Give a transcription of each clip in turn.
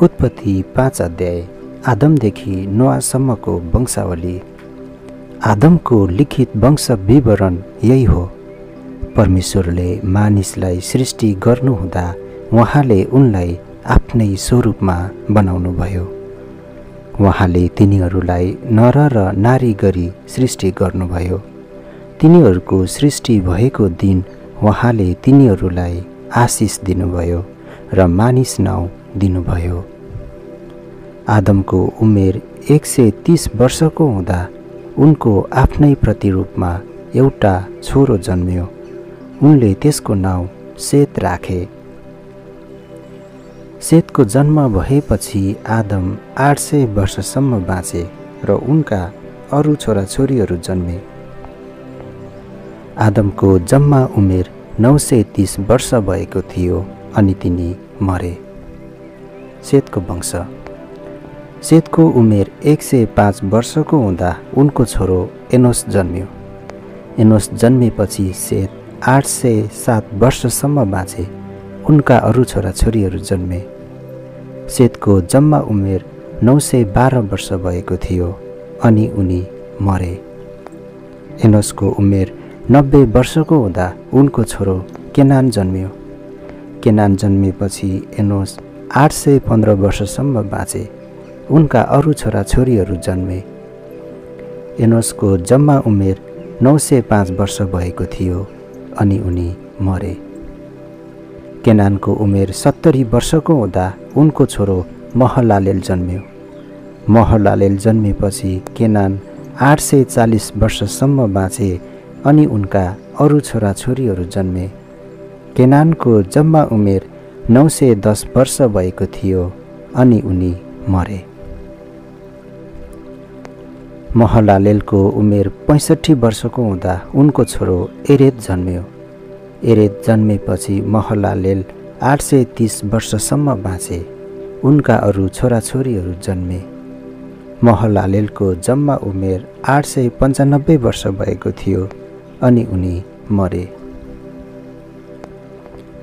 उत्पत्ति 5 अध्याय आदमदेखि नोआसम्मको वंशावली। आदमको लिखित वंश विवरण यही हो। परमेश्वरले मानिसलाई सृष्टि गर्नुहुँदा उहाँले उनलाई आफ्नै स्वरूपमा बनाउनुभयो। उहाँले तिनीहरूलाई नर र नारी गरी सृष्टि गर्नुभयो। तिनीहरूको सृष्टि भएको दिन उहाँले तिनीहरूलाई आशिष दिनुभयो र मानिस नाउँ दिनुभयो। आदमको उमेर 130 वर्षको हुँदा उनको आफ्नै प्रतिरूपमा एउटा छोरो जन्मियो। उनले त्यसको नाउँ सेत राखे। सेतको जन्म भएपछि आदम 800 वर्षसम्म बाँचे र उनका अरू छोराछोरीहरू जन्मे। आदमको जम्मा उमेर 930 वर्ष भएको थियो अनि तिनी मरे। सेतको वंश। सेतको उमेर 105 वर्षको हुँदा उनको छोरो एनोस जन्मियो। एनोस जन्मेपछि सेत 807 वर्षसम्म बाँचे। उनका अरू छोराछोरीहरू जन्मे। सेतको जम्मा उमेर 912 वर्ष भएको थियो अनि उनी मरे। एनोसको उमेर 90 वर्षको हुँदा उनको छोरो केनान जन्मियो। केनान जन्मेपछि एनोस 815 वर्षसम्म बाँचे। उनका अरू छोराछोरीहरू जन्मे। एनोसको जम्मा उमेर 905 वर्ष भएको थियो अनि उनी मरे। केनानको उमेर 70 वर्षको हुँदा उनको छोरो महलालेल जन्मियो। महलालेल जन्मेपछि केनान 840 वर्षसम्म बाँचे अनि उनका अरू छोराछोरीहरू जन्मे। केनानको जम्मा उमेर 910 वर्ष भएको थियो अनि उनी मरे। महलालेलको उमेर 65 वर्षको हुँदा उनको छोरो एरेद जन्मियो। एरेद जन्मेपछि महलालेल 830 वर्षसम्म बाँचे। उनका अरू छोराछोरीहरू जन्मे। महलालेलको जम्मा उमेर 895 वर्ष भएको थियो अनि उनी मरे।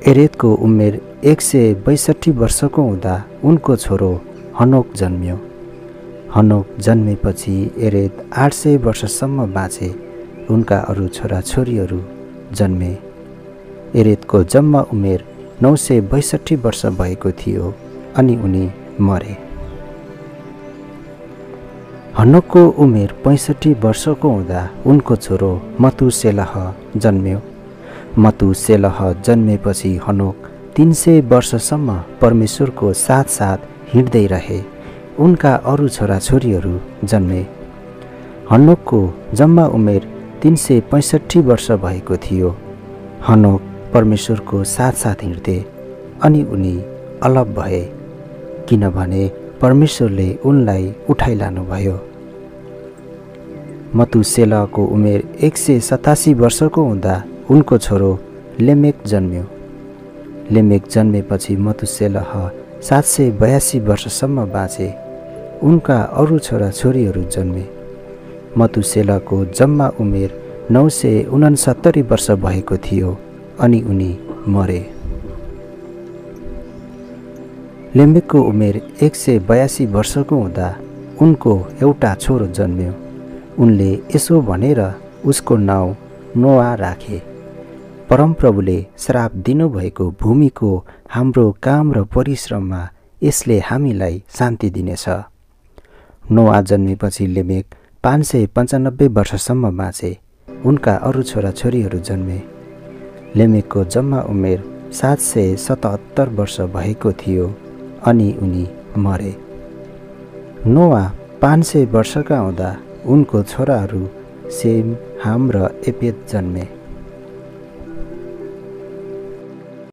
एरेदको उमेर 162 वर्षको हुँदा उनको छोरो हनोक जन्मियो। हनोक जन्मेपछि एरेद 800 वर्षसम्म बाँचे। उनका अरू छोराछोरीहरू जन्मे। एरेदको जम्मा उमेर 962 वर्ष भएको थियो अनि उनी मरे। हनोकको उमेर 65 वर्षको हुँदा उनको छोरो मतुसेलह जन्मियो। मतुसेलह जन्मेपछि हनोक 300 वर्षसम्म परमेश्वरको साथ हिँड्दै रहे। उनका अरू छोराछोरीहरू जन्मे। हनोकको जम्मा उमेर 365 वर्ष भएको थियो। हनोक परमेश्वरको साथ हिँड्थे अनि उनी अलग भए किनभने परमेश्वरले उनलाई उठाइलानुभयो। मतुसेलहको उमेर 187 वर्षको हुँदा उनको छोरो लेमेक जन्मियो। लेमेक जन्मेपछि मतुसेलह 782 वर्षसम्म बाँचे। उनका अरू छोराछोरीहरू जन्मे। मतुसेलहको जम्मा उमेर 969 वर्ष भएको थियो अनि उनी मरे। लेमेकको उमेर 182 वर्षको हुँदा उनको एउटा छोरो जन्मियो। उनले यसो भनेर उसको नाउँ नोआ राखे, परमप्रभुले श्राप दिनुभएको भूमिको हाम्रो काम र परिश्रममा यसले हामीलाई शान्ति दिनेछ। नोआ जन्मेपछि लेमेक 595 वर्षसम्म बाँचे। उनका अरू छोराछोरीहरू जन्मे। लेमेकको जम्मा उमेर 777 वर्ष भएको थियो अनि उनी मरे। नोआ 500 वर्षका हुँदा उनको छोराहरू सेम, हाम र एपेद जन्मे।